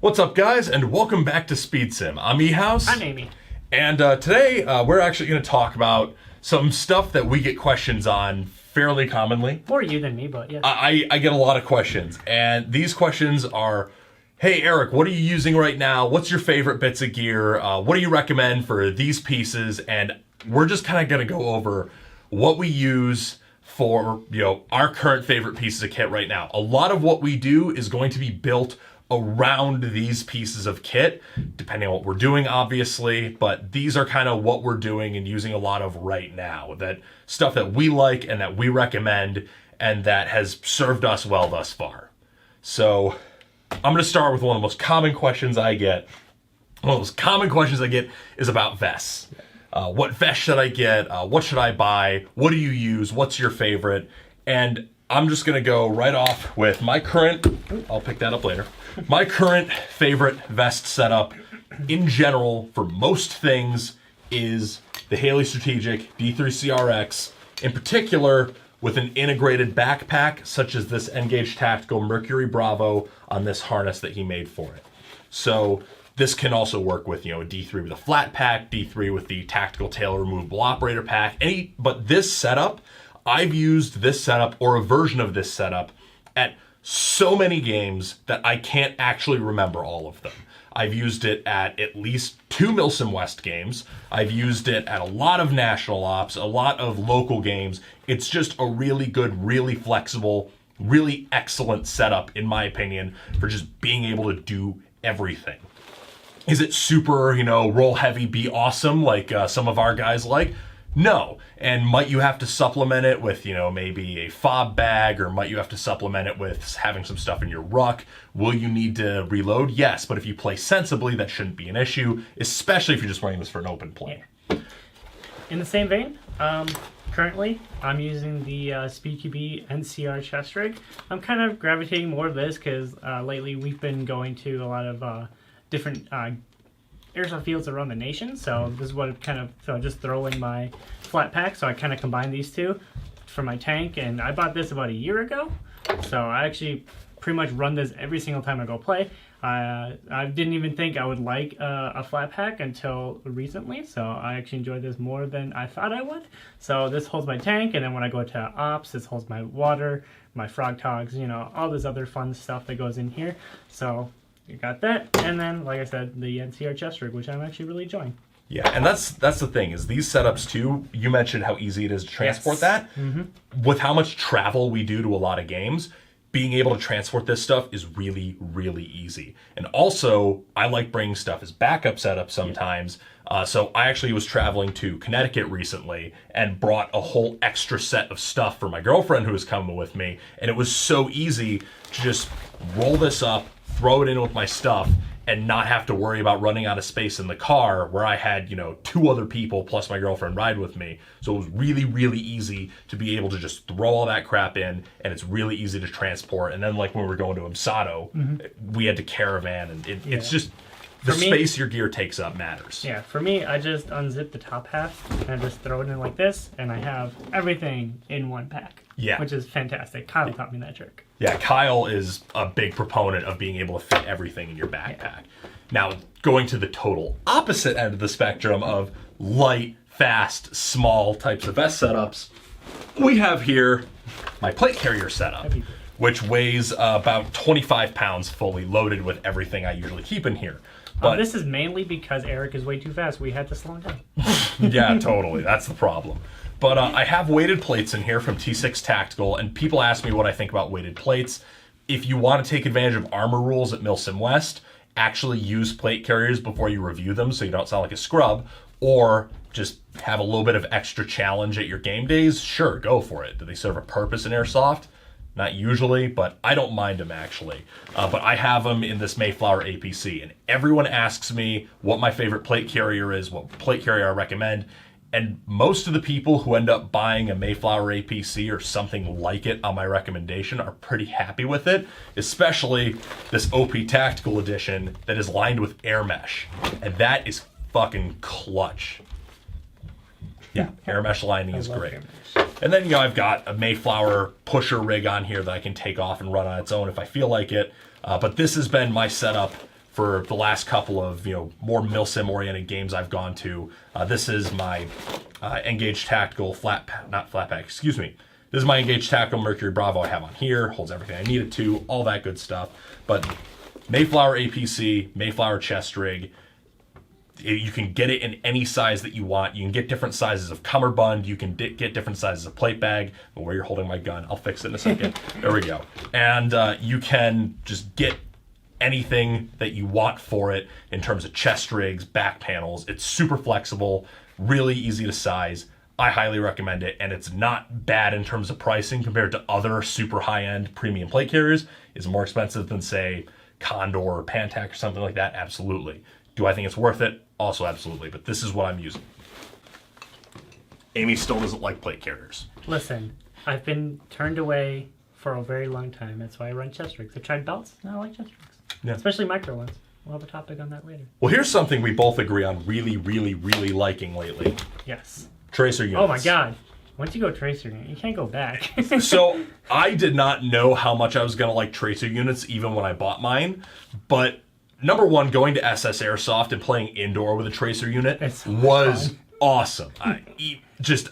What's up, guys, and welcome back to SpeedSim. I'm eHouse. I'm Amy. And today we're actually going to talk about some stuff that we get questions on fairly commonly. More you than me, but yeah. I get a lot of questions, and these questions are, hey, Eric, what are you using right now? What's your favorite bits of gear? What do you recommend for these pieces? And we're just kind of going to go over what we use for, our current favorite pieces of kit right now. A lot of what we do is going to be built around these pieces of kit, depending on what we're doing, obviously, but these are kind of what we're doing and using a lot of right now. That stuff that we like and that we recommend and that has served us well thus far. So I'm going to start with one of the most common questions I get. One of the most common questions I get is about vests. What vest should I get? What should I buy? What do you use? What's your favorite? And I'm just going to go right off with my current, I'll pick that up later, my current favorite vest setup in general for most things is the Haley Strategic D3CRX, in particular with an integrated backpack such as this N-Gage Tactical Mercury Bravo on this harness that he made for it. So this can also work with, a D3 with a flat pack, D3 with the tactical tail removable operator pack, but this setup, I've used this setup or a version of this setup at so many games that I can't actually remember all of them. I've used it at least 2 Milsim West games. I've used it at a lot of national ops, a lot of local games. It's just a really good, really flexible, really excellent setup, in my opinion, for just being able to do everything. Is it super, roll heavy, be awesome like some of our guys like? No. And might you have to supplement it with, maybe a fob bag, or might you have to supplement it with having some stuff in your ruck? Will you need to reload? Yes, but if you play sensibly, that shouldn't be an issue, especially if you're just running this for an open play. Yeah. In the same vein, currently I'm using the SpeedQB NCR chest rig. I'm kind of gravitating more to this because lately we've been going to a lot of different airsoft fields around the nation, so this is what I just throw in my flat pack. So I kind of combine these two for my tank, and I bought this about a year ago, so I actually pretty much run this every single time I go play. I didn't even think I would like a flat pack until recently, so I actually enjoyed this more than I thought I would. So this holds my tank, and then when I go to ops, this holds my water, my frog togs, all this other fun stuff that goes in here. So you got that, and then, like I said, the NCR chest rig, which I'm actually really enjoying. Yeah, and that's the thing, is these setups too, you mentioned how easy it is to transport that. Mm-hmm. With how much travel we do to a lot of games, being able to transport this stuff is really, really easy. And also, I like bringing stuff as backup setup sometimes. Yeah. So I actually was traveling to Connecticut recently and brought a whole extra set of stuff for my girlfriend who was coming with me. And it was so easy to just roll this up, throw it in with my stuff, and not have to worry about running out of space in the car where I had, 2 other people plus my girlfriend ride with me. So it was really, really easy to be able to just throw all that crap in, and it's really easy to transport. And then, like when we were going to Amsato, we had to caravan, and it's just the space your gear takes up matters. Yeah, for me, I just unzip the top half and I just throw it in like this, and I have everything in one pack. Yeah. Which is fantastic. Kyle taught me that trick. Yeah, Kyle is a big proponent of being able to fit everything in your backpack. Yeah. Now, going to the total opposite end of the spectrum of light, fast, small types of vest setups, we have here my plate carrier setup, which weighs about 25 pounds fully loaded with everything I usually keep in here. But this is mainly because Eric is way too fast. We had to slow him down. Yeah, totally. That's the problem. But I have weighted plates in here from T6 Tactical, and people ask me what I think about weighted plates. If you want to take advantage of armor rules at Milsim West, actually use plate carriers before you review them so you don't sound like a scrub, or just have a little bit of extra challenge at your game days, sure, go for it. Do they serve a purpose in Airsoft? Not usually, but I don't mind them actually. But I have them in this Mayflower APC, and everyone asks me what my favorite plate carrier is, what plate carrier I recommend. And most of the people who end up buying a Mayflower APC or something like it on my recommendation are pretty happy with it, especially this OP Tactical Edition that is lined with air mesh. And that is fucking clutch. Yeah, air mesh lining is great. And then, I've got a Mayflower pusher rig on here that I can take off and run on its own if I feel like it. But this has been my setup for the last couple of more milsim oriented games I've gone to. This is my Engage Tactical not flat pack, excuse me. This is my Engage Tactical Mercury Bravo I have on here. Holds everything I need it to, all that good stuff. But Mayflower APC, Mayflower chest rig. You can get it in any size that you want. You can get different sizes of cummerbund. You can get different sizes of plate bag. But where you're holding my gun, I'll fix it in a second. There we go. And you can just get anything that you want for it in terms of chest rigs, back panels. It's super flexible, really easy to size. I highly recommend it, and it's not bad in terms of pricing compared to other super high-end premium plate carriers. It's more expensive than, say, Condor or Pantac or something like that. Absolutely. Do I think it's worth it? Also absolutely. But this is what I'm using. Amy still doesn't like plate carriers. Listen, I've been turned away for a very long time. That's why I run chest rigs. I tried belts, and I like chest rigs. Yeah. Especially micro ones. We'll have a topic on that later. Well, here's something we both agree on really, really, really liking lately. Yes. Tracer units. Oh my god. Once you go tracer unit, you can't go back. So I did not know how much I was going to like tracer units even when I bought mine. But number one, going to SS Airsoft and playing indoor with a tracer unit was awesome.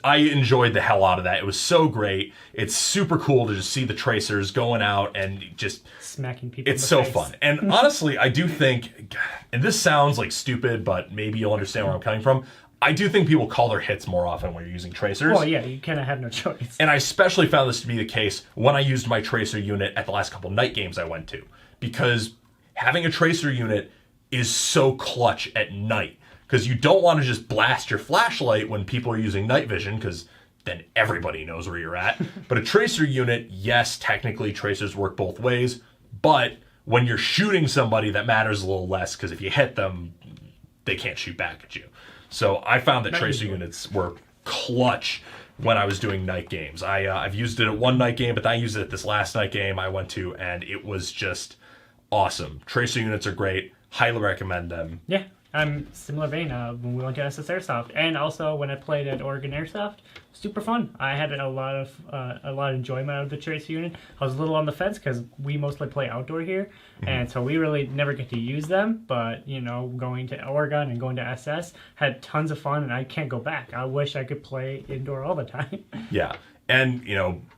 I enjoyed the hell out of that. It was so great. It's super cool to just see the tracers going out and just smacking people. It's so fun. And honestly, I do think, and this sounds like stupid, but maybe you'll understand where I'm coming from. I do think people call their hits more often when you're using tracers. Well, yeah, you kind of have no choice. And I especially found this to be the case when I used my tracer unit at the last couple night games I went to. Because having a tracer unit is so clutch at night. Because you don't want to just blast your flashlight when people are using night vision, because then everybody knows where you're at. But a tracer unit, yes, technically tracers work both ways. But when you're shooting somebody, that matters a little less, because if you hit them, they can't shoot back at you. So I found that tracer units were clutch when I was doing night games. I've used it at one night game, but I used it at this last night game I went to, and it was just awesome. Tracer units are great. Highly recommend them. Yeah, I'm similar vein. When we went to SS Airsoft, and also when I played at Oregon Airsoft, super fun. I had a lot of enjoyment out of the tracer unit. I was a little on the fence because we mostly play outdoor here, and so we really never get to use them. But going to Oregon and going to SS had tons of fun, and I can't go back. I wish I could play indoor all the time. Yeah. And,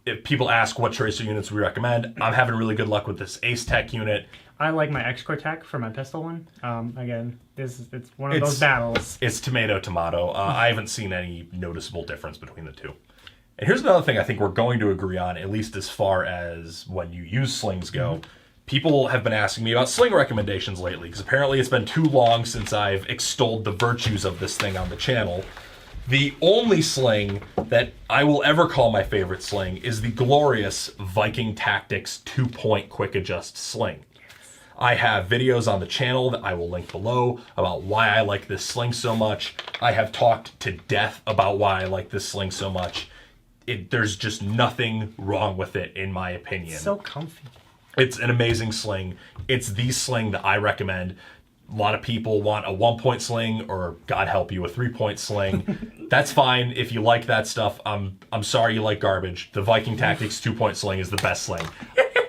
if people ask what tracer units we recommend, I'm having really good luck with this Ace Tech unit. I like my X-Cortec for my pistol one. Again, it's one of those battles. It's tomato. I haven't seen any noticeable difference between the two. And here's another thing I think we're going to agree on, at least as far as when you use slings go. People have been asking me about sling recommendations lately, because apparently it's been too long since I've extolled the virtues of this thing on the channel. The only sling that I will ever call my favorite sling is the glorious Viking Tactics 2-point quick adjust sling. I have videos on the channel that I will link below about why I like this sling so much. I have talked to death about why I like this sling so much. There's just nothing wrong with it, in my opinion. It's so comfy. It's an amazing sling. It's the sling that I recommend. A lot of people want a 1-point sling, or God help you, a 3-point sling. That's fine if you like that stuff. I'm sorry you like garbage. The Viking Tactics 2-point sling is the best sling.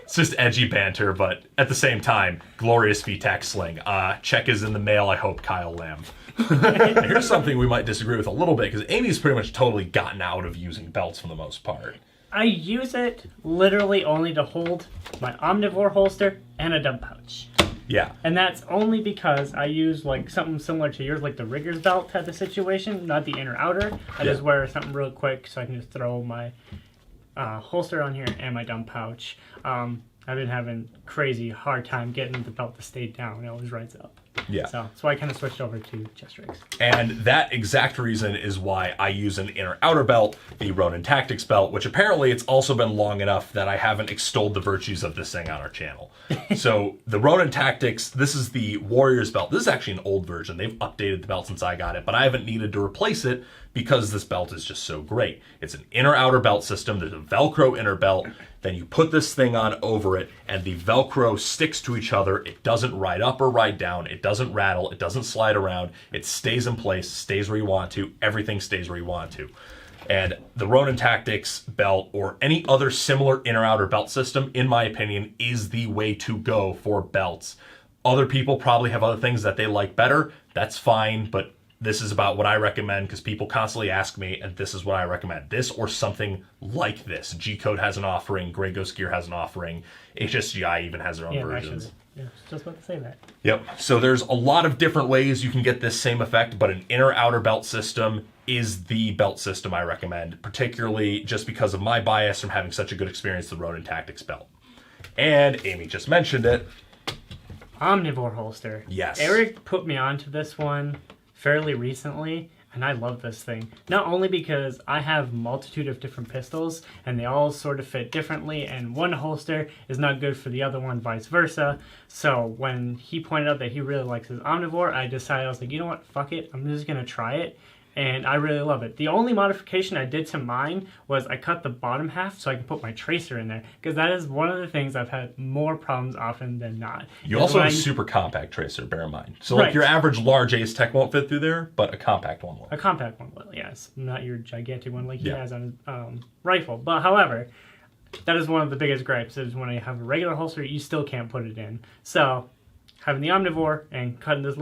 It's just edgy banter, but at the same time, glorious VTAC sling. Check is in the mail, I hope, Kyle Lamb. Here's something we might disagree with a little bit, because Amy's pretty much totally gotten out of using belts for the most part. I use it literally only to hold my Omnivore holster and a dump pouch. Yeah. And that's only because I use like something similar to yours, like the rigger's belt type of situation, not the inner outer. I just wear something real quick so I can just throw my holster on here and my dump pouch. I've been having crazy hard time getting the belt to stay down. It always rides up. Yeah. So that's why I kind of switched over to chest rigs. And that exact reason is why I use an inner outer belt, the Ronin Tactics belt, which apparently it's also been long enough that I haven't extolled the virtues of this thing on our channel. So the Ronin Tactics, this is the Warriors belt. This is actually an old version. They've updated the belt since I got it, but I haven't needed to replace it because this belt is just so great. It's an inner outer belt system. There's a Velcro inner belt. Then you put this thing on over it, and the Velcro sticks to each other. It doesn't ride up or ride down. It doesn't rattle. It doesn't slide around. It stays in place, stays where you want to. Everything stays where you want to. And the Ronin Tactics belt, or any other similar inner outer belt system, in my opinion, is the way to go for belts. Other people probably have other things that they like better. That's fine, but this is about what I recommend because people constantly ask me, and this is what I recommend. This or something like this. G-Code has an offering. Grey Ghost Gear has an offering. HSGI even has their own versions. Actually, yeah, just about to say that. Yep. So there's a lot of different ways you can get this same effect, but an inner-outer belt system is the belt system I recommend, particularly just because of my bias from having such a good experience with the Ronin Tactics belt. And Amy just mentioned it. Omnivore holster. Yes. Eric put me onto this one fairly recently, and I love this thing. Not only because I have multitude of different pistols, and they all sort of fit differently, and one holster is not good for the other one, vice versa. So when he pointed out that he really likes his Omnivore, I decided, I was like, you know what, fuck it, I'm just gonna try it. And I really love it. The only modification I did to mine was I cut the bottom half so I can put my tracer in there. Because that is one of the things I've had more problems often than not. You also have a super compact tracer, bear in mind. So Right. like your average large Ace Tech won't fit through there, but a compact one will. A compact one will, yes. Not your gigantic one like he Yeah. has on his rifle. But however, that is one of the biggest gripes is when I have a regular holster, you still can't put it in. So having the Omnivore and doing this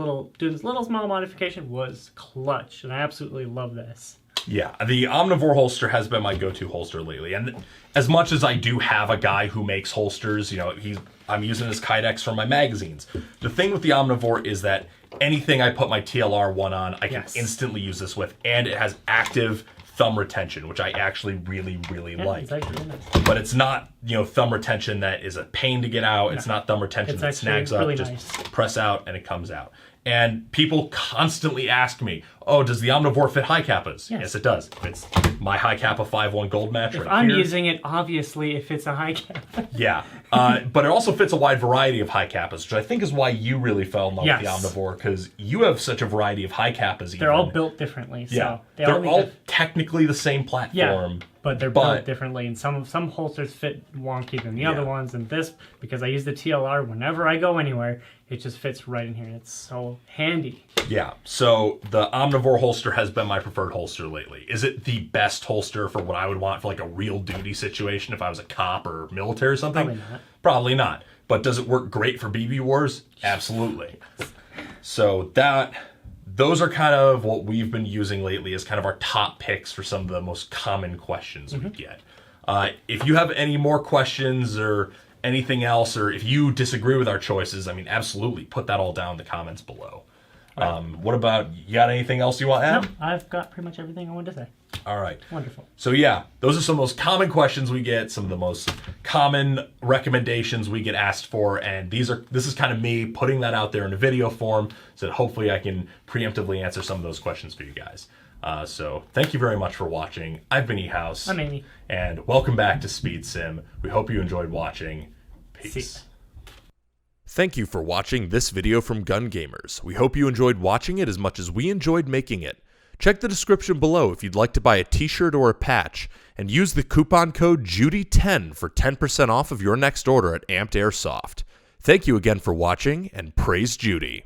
little small modification was clutch, and I absolutely love this. Yeah, the Omnivore holster has been my go-to holster lately, and as much as I do have a guy who makes holsters, you know, I'm using his Kydex for my magazines. The thing with the Omnivore is that anything I put my TLR one on, I can instantly use this with, and it has active thumb retention, which I actually really, really like. It's actually really nice. But it's not, you know, thumb retention that is a pain to get out. It's not thumb retention It's that actually snags up. really Just nice. press out and it comes out. And people constantly ask me, oh, does the Omnivore fit high kappas? Yes, it does. It's my high kappa 5.1 gold match If right I'm here. using it, obviously, if it's a high cap. Yeah, but it also fits a wide variety of high kappas, which I think is why you really fell in love with the Yes. Omnivore, because you have such a variety of high kappas. They're all built differently. So Yeah, they they're need all to- technically the same platform. but they're built differently, and some holsters fit wonky than the other ones. And this, because I use the TLR whenever I go anywhere, it just fits right in here. And it's so handy. Yeah, so the Omnivore holster has been my preferred holster lately. Is it the best holster for what I would want for like a real duty situation if I was a cop or military or something? Probably not. Probably not. But does it work great for BB wars? Absolutely. So those are kind of what we've been using lately as kind of our top picks for some of the most common questions we get. If you have any more questions or anything else, or if you disagree with our choices, I mean, absolutely put that all down in the comments below. What about, you got anything else you want to add? No, I've got pretty much everything I wanted to say. All right. Wonderful. So yeah, those are some of the most common questions we get, some of the most common recommendations we get asked for, and this is kind of me putting that out there in a video form so that hopefully I can preemptively answer some of those questions for you guys. So thank you very much for watching. I've been eHouse. I'm Amy. And welcome back to SpeedSim. We hope you enjoyed watching. Peace. See. Thank you for watching this video from Gun Gamers. We hope you enjoyed watching it as much as we enjoyed making it. Check the description below if you'd like to buy a t-shirt or a patch, and use the coupon code JUDY10 for 10% off of your next order at Amped Airsoft. Thank you again for watching, and praise Judy.